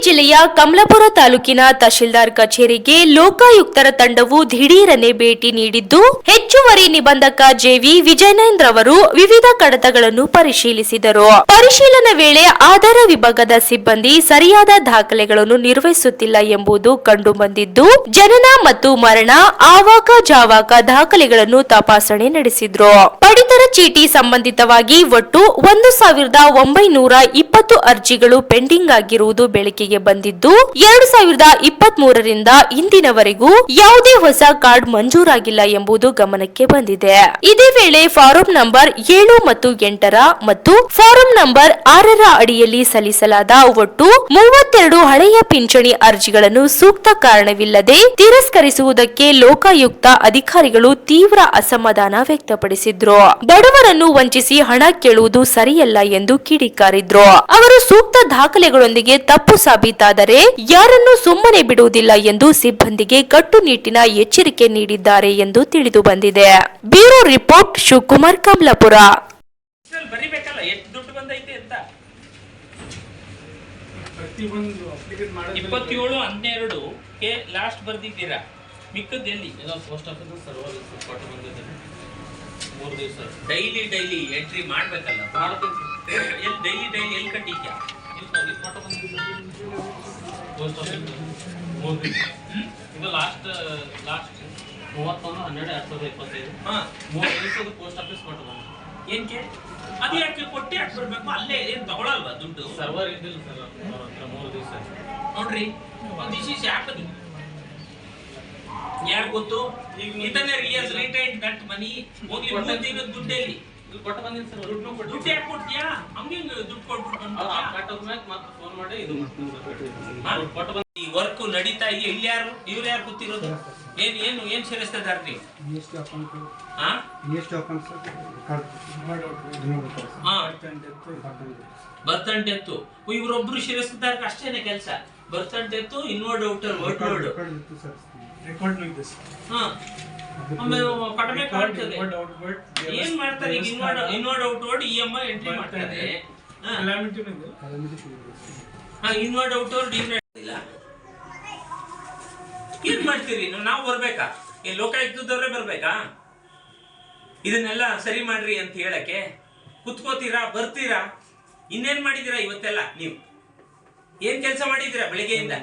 ಜಿಲ್ಲೆಯ ಕಮಲಾಪುರ ತಾಲೂಕಿನ ತಹಶೀಲ್ದಾರ್ ಕಚೇರಿಗೆ ಲೋಕಾಯುಕ್ತರ ತಂಡವು ದಿಢೀರನೆ ಭೇಟಿ ನೀಡಿದ್ದು ಹೆಚ್ಚುವರಿ ನಿಬಂಧಕ ಜೆವಿ ವಿಜಯೇಂದ್ರ ಅವರು ವಿವಿಧ ಕಡತಗಳನ್ನು ಪರಿಶೀಲಿಸಿದರು. ಪರಿಶೀಲನೆ ವೇಳೆ ಆಧಾರ ವಿಭಾಗದ ಸಿಬ್ಬಂದಿ ಸರಿಯಾದ ದಾಖಲೆಗಳನ್ನು ನಿರ್ವಹಿಸುತ್ತಿಲ್ಲ ಎಂಬುದು ಕಂಡುಬಂದಿದ್ದು, ಜನನ ಮತ್ತು ಮರಣ, ಆವಾಕ ಜಾವಾಕ ದಾಖಲೆಗಳನ್ನು ತಪಾಸಣೆ ನಡೆಸಿದ್ರು. ಪಡಿತರ ಚೀಟಿ ಸಂಬಂಧಿತವಾಗಿ ಒಟ್ಟು 1920 ಅರ್ಜಿಗಳು ಪೆಂಡಿಂಗ್ ಆಗಿರುವುದು ಬೆಳಕಿಗೆ ಬಂದಿದ್ದು, 2023ರಿಂದ ಇಂದಿನವರೆಗೂ ಯಾವುದೇ ಹೊಸ ಕಾರ್ಡ್ ಮಂಜೂರಾಗಿಲ್ಲ ಎಂಬುದು ಗಮನಕ್ಕೆ ಬಂದಿದೆ. ಇದೇ ವೇಳೆ ಫಾರಂ ನಂಬರ್ 7 ಮತ್ತು 8 ಮತ್ತು ಫಾರಂ ನಂಬರ್ 6 ಅಡಿಯಲ್ಲಿ ಸಲ್ಲಿಸಲಾದ ಒಟ್ಟು 32 ಹಳೆಯ ಪಿಂಚಣಿ ಅರ್ಜಿಗಳನ್ನು ಸೂಕ್ತ ಕಾರಣವಿಲ್ಲದೆ ತಿರಸ್ಕರಿಸುವುದಕ್ಕೆ ಲೋಕಾಯುಕ್ತ ಅಧಿಕಾರಿಗಳು ತೀವ್ರ ಅಸಮಾಧಾನ ವ್ಯಕ್ತಪಡಿಸಿದ್ರು. ಬಡವರನ್ನು ವಂಚಿಸಿ ಹಣ ಕೇಳುವುದು ಸರಿಯಲ್ಲ ಎಂದು ಕಿಡಿಕಾರಿದ್ರು. ಅವರು ಸೂಕ್ತ ದಾಖಲೆಗಳೊಂದಿಗೆ ತಪ್ಪು ಸಾಬೀತಾದರೆ ಯಾರನ್ನು ಸುಮ್ಮನೆ ಬಿಡುವುದಿಲ್ಲ ಎಂದು ಸಿಬ್ಬಂದಿಗೆ ಕಟ್ಟುನಿಟ್ಟಿನ ಎಚ್ಚರಿಕೆ ನೀಡಿದ್ದಾರೆ ಎಂದು ತಿಳಿದು ಬಂದಿದೆ. Bureau report Shivakumar, Kamalapur. 27/12 last ಬರ್ದಿದ್ದೀರಾ, ಮಿಕ್ಕದ್ದು ಎಲ್ಲಿ? ಡೈಲಿ ಎಂಟ್ರಿ ಮಾಡ್ಬೇಕಲ್ಲ, ಡೈಲಿ ಎಲ್ಲಿ ಕಟ್ಟಿದ್ಯಾ? ಇದು ಲಾಸ್ಟ್ 31/12/2025 ಪೋಸ್ಟ್ ಆಫೀಸ್ ಕೊಟ್ಟು ಏನ್ಕೆ ಅದು ಯಾಕೆ ಕೊಟ್ಟೆ ಯಾಕೆ ಬರ್ಬೇಕು? ಅಲ್ಲೇ ಏನ್ ತಗೊಳಲ್ವಾ ದುಡ್ಡು? ಸರ್ವರ್ ಇದ್ದಿಲ್ಲ ಸರ್, 3 ದಿವಸ ನೋಡ್ರಿ. ದಿಸ್ ಯಾಕದು ಯಾರು ಗೊತ್ತು? ರಿಟೈನ್ ದಟ್ ಮನಿ ಹೋಗ್ಲಿ, 3 ದಿನದ ದುಡ್ಡಲ್ಲಿ ಕೊಟ್ಟು ಬಂದಿನಿ ಸರ್. ದುಡ್ಡು ಯಾಕೆ ಕೊಡ್ತೀಯಾ? ಹಂಗೆ ದುಡ್ಡು ಕೊಟ್ಬಿಟ್ಟು ಮತ್ತೆ ಫೋನ್ ಮಾಡಿ ಇದು ಈ ವರ್ಕ್ ನಡೀತಾ ಇದೆ. ಇಲ್ಲಿ ಯಾರು ಇವ್ರು ಯಾರು ಗೊತ್ತಿರೋದು? ಏನ್ ಸೇರಿಸ್ತಿದಾರ್ರಿ? ಬರ್ತ್ ಅಂಡ್ ಡೆತ್ ಇವ್ರೊಬ್ರು ಸೇರಿಸ್ತಿದಾರ ಅಷ್ಟೇನೆ ಕೆಲಸ. ಬರ್ತ್ and death, inward outer, word load ಏನ್ ಮಾಡ್ತಾರೆ? ಇನ್ವರ್ಡ್ ಔಟ್ವರ್ಡ್ EMI ಎಂಟ್ರಿ ಮಾಡ್ತಾರೆ. ಇನ್ವರ್ಡ್ ಔಟ್ವರ್ಡ್ ಇಲ್ಲ. ಏನ್ ಮಾಡ್ತೀರಿ? ನಾವು ಬರ್ಬೇಕಾ? ಲೋಕಾಯುಕ್ತದವ್ರೆ ಬರ್ಬೇಕಾ ಇದನ್ನೆಲ್ಲ ಸರಿ ಮಾಡ್ರಿ ಅಂತ ಹೇಳಕ್ಕೆ? ಕುತ್ಕೋತೀರಾ, ಬರ್ತೀರಾ? ಇನ್ನೇನ್ ಮಾಡಿದೀರಾ ಇವತ್ತೆಲ್ಲ? ನೀವು ಏನ್ ಕೆಲಸ ಮಾಡಿದೀರಾ ಬೆಳಿಗ್ಗೆಯಿಂದ?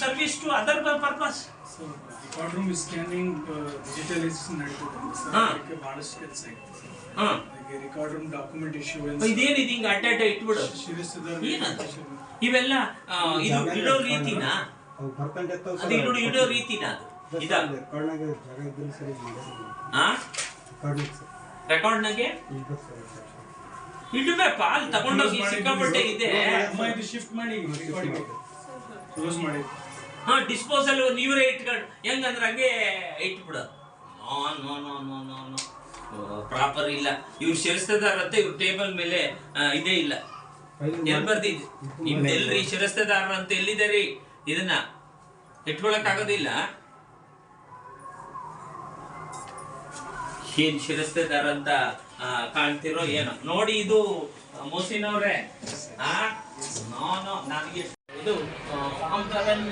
Service to other purpose. Record room scanning digitalization ನಡೀತದೆ. ಬಹಳಷ್ಟು ಕೆಲಸ ಇದೆ. ರೆಕಾರ್ಡ್ ರೂಮ್ ಡಾಕ್ಯುಮೆಂಟ್ ಇಶ್ಯೂ ಇದೇನಿದೆ ಹಿಂಗ ಅಡ್ಡ ಇಟ್ಬಿಡು. ಇವೆಲ್ಲ ಇದು ಇಡೋ ರೀತಿನಾ? ಅದು ಇಡೋ ರೀತಿನಾ? ಅದು ರೆಕಾರ್ಡ್ನಾಗೆ ಇಡಬೇಕ? ಅಲ್ಲಿ ತಗೊಂಡೋಗಿ ಸಿಕ್ಕಾಪಟ್ಟೆ ಇದೆ. ಶಿಫ್ಟ್ ಮಾಡಿ ಕ್ಲೋಸ್ ಮಾಡಿ ಡಿಸ್ಪೋಸಲ್ ನೀವೇ ಇಟ್ಕೊಂಡು ಹೆಂಗಂದ್ರೆ ಹಂಗೆ ಇಟ್ಬಿಡ. ಪ್ರಾಪರ್ ಇಲ್ಲ. ಇವ್ರು ಸೇರಿಸ್ತಿದಾರಂತೆ, ಇವ್ರ ಟೇಬಲ್ ಮೇಲೆ ಇದೇ ಇಲ್ಲ. ಎಲ್ಲಿ ಬರ್ದಿದ್ ನಿಮ್ದೆಲ್ರಿ ಶಿರಸ್ತೆದಾರ ಅಂತ ಎಲ್ಲಿದೆ? ಇದನ್ನ ಇಟ್ಕೊಳಕ್ ಆಗೋದಿಲ್ಲ. ಏನ್ ಶಿರಸ್ತೆದಾರ ಅಂತ ಕಾಣ್ತಿರೋ ಏನೋ ನೋಡಿ. ಇದು ಮೋಸಿನವ್ರೆ, ನನಗೆ ಇದು form 7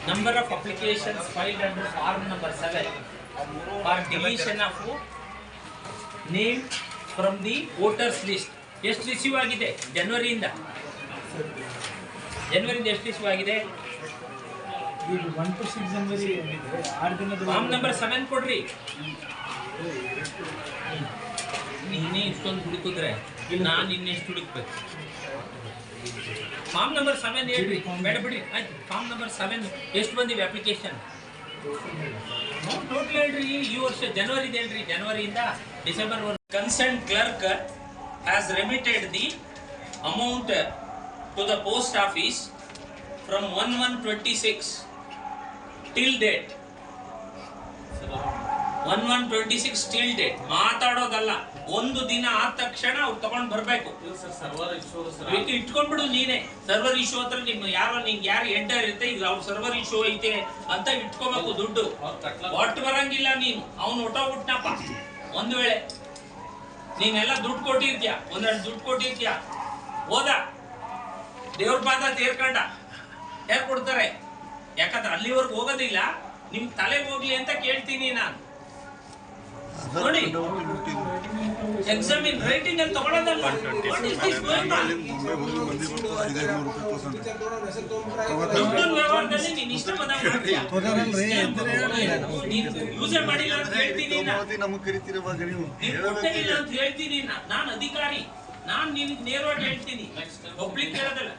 number of applications filed under form number 7 for deletion of name from the voters list. ಎಷ್ಟು ರಿಸೀವ್ ಆಗಿದೆ ಜನವರಿಯಿಂದ ಎಷ್ಟು ರಿಸೀವ್ ಆಗಿದೆ? 1 to 6 ಜನವರಿ 6 ದಿನದ ಫಾರ್ಮ್ ನಂಬರ್ 7 ಕೊಡ್ರಿ. ನೀನೇ ಇಷ್ಟೊಂದು ಹುಡುಕಿದ್ರೆ ನಾನು ಇನ್ನೆಷ್ಟು ಹುಡುಕ್ಬೇಕು? ಫಾರ್ಮ್ ನಂಬರ್ 7 ಹೇಳ್ರಿ. ಬೇಡ ಬಿಡಿ, ಆಯ್ತು. ಫಾರ್ಮ್ ನಂಬರ್ 7 ಎಷ್ಟು ಬಂದಿವೆ ಅಪ್ಲಿಕೇಶನ್? ಟೋಟಲ್ ಹೇಳ್ರಿ. ಈ ವರ್ಷ ಜನವರಿದ ಹೇಳ್ರಿ, ಜನವರಿಯಿಂದ ಡಿಸೆಂಬರ್ ವರೆಗೆ. Concern clerk has remitted the amount to the post office from 1/1/26 till date. 1/1/26 till date. ಮಾತಾಡೋದಲ್ಲ, ಒಂದು ದಿನ ಆದ ತಕ್ಷಣ ಅವ್ರು ತಗೊಂಡ್ ಬರ್ಬೇಕು. ಸರ್ವರ್ ಇಶ್ಯೂ ಇಟ್ಕೊಂಡ್ಬಿಡು ನೀನೆ. ಸರ್ವರ್ ಇಶ್ಯೂ ಹತ್ರ ನಿಮ್ ಯಾರು ಎಂಟರ್ ಇರುತ್ತೆ, ಈಗ ಅವ್ರ ಸರ್ವರ್ ಇಶ್ಯೂ ಐತೆ ಅಂತ ಇಟ್ಕೋಬೇಕು ದುಡ್ಡು. ಒಟ್ಟು ಬರಂಗಿಲ್ಲ ನೀನು. ಅವ್ನು ಹೊಟ್ಟೋಗ್ಬಿಟ್ನಪ್ಪ ಒಂದು ವೇಳೆ ನೀನೆಲ್ಲ ದುಡ್ಡು ಕೊಟ್ಟಿರ್ತೀಯ, ಒಂದೆರಡು ದುಡ್ಡು ಕೊಟ್ಟಿರ್ತೀಯ, ಹೋದ ದೇವ್ರ ಪಾದ ತೀರ್ಕೊಂಡ, ಯಾರು ಕೊಡ್ತಾರೆ? ಯಾಕಂದ್ರೆ ಅಲ್ಲಿವರೆಗೂ ಹೋಗೋದಿಲ್ಲ, ನಿಮ್ ತಲೆಗೆ ಹೋಗ್ಲಿ ಅಂತ ಕೇಳ್ತೀನಿ ನಾನು. ನೋಡಿ, ಎಕ್ಸಾಮಿನ್ ರೈಟಿಂಗ್ ಅಲ್ಲಿ ತಗೊಳ್ಳೋದಲ್ಲ. ದುಡ್ಡಿನ ವ್ಯವಹಾರದಲ್ಲಿ ನೀನ್ ಇಷ್ಟ ಬಂದಾಗ ಮಾಡ್ತೀಯ. ನೀನ್ ಯೂಸೇ ಮಾಡಿಲ್ಲ ಅಂತ ಹೇಳ್ತೀನಿ, ಕೊಟ್ಟೇ ಇಲ್ಲ ಅಂತ ಹೇಳ್ತೀನಿ. ನಾನು ಅಧಿಕಾರಿ, ನಾನ್ ನಿನಗೆ ನೇರವಾಗಿ ಹೇಳ್ತೀನಿ, ಒಬ್ಳಿಗೆ ಕೇಳೋದಲ್ಲ.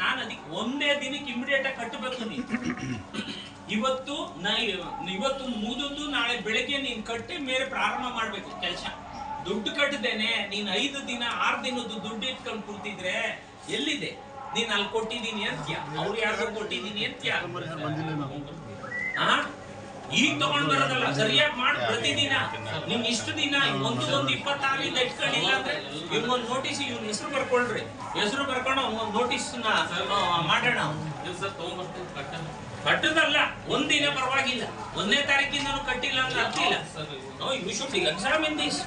ನಾನು ಅದಕ್ಕೆ ಒಂದೇ ದಿನಕ್ಕೆ ಇಮಿಡಿಯೇಟ್ ಆಗಿ ಕಟ್ಟಬೇಕು. ಇವತ್ತು ಮುಗಿದು ನಾಳೆ ಬೆಳಗ್ಗೆ ನೀನ್ ಕಟ್ಟಿ ಮೇಲೆ ಪ್ರಾರಂಭ ಮಾಡ್ಬೇಕು ಕೆಲಸ. ದುಡ್ಡು ಕಟ್ಟದೇನೆ ನೀನ್ 5 ದಿನ 6 ದಿನದ್ದು ದುಡ್ಡು ಇಟ್ಕೊಂಡು ಕೂತಿದ್ರೆ ಎಲ್ಲಿದೆ? ನೀನ್ ಅಲ್ಲಿ ಕೊಟ್ಟಿದ್ದೀನಿ ಅಂತ್ಯ, ಅವ್ರು ಯಾರು ಕೊಟ್ಟಿದ್ದೀನಿ ಅಂತ್ಯ. ಈಗ ತಗೊಂಡ್ ಬರೋದಲ್ಲ, ಸರಿಯಾಗಿ ಮಾಡಿ ಪ್ರತಿದಿನ. ನಿಮ್ ಇಷ್ಟು ದಿನ 1-1-26 ಇಟ್ಕೊಂಡಿಲ್ಲ ಅಂದ್ರೆ ಇವ್ಗೊಂದು ನೋಟಿಸ್, ಇವ್ನ ಹೆಸರು ಬರ್ಕೊಳ್ರಿ. ಹೆಸರು ಬರ್ಕೊಂಡು ಒಂದು ನೋಟಿಸ್ ಮಾಡೋಣ. ಕಟ್ಟದಲ್ಲ, ಒಂದಿನ ಪರವಾಗಿಲ್ಲ, 1ನೇ ತಾರೀಕಿಂದನೂ ಕಟ್ಟಿಲ್ಲ ಅಂದ್ರೆ ಅರ್ಥ ಇಲ್ಲ. You should examine this.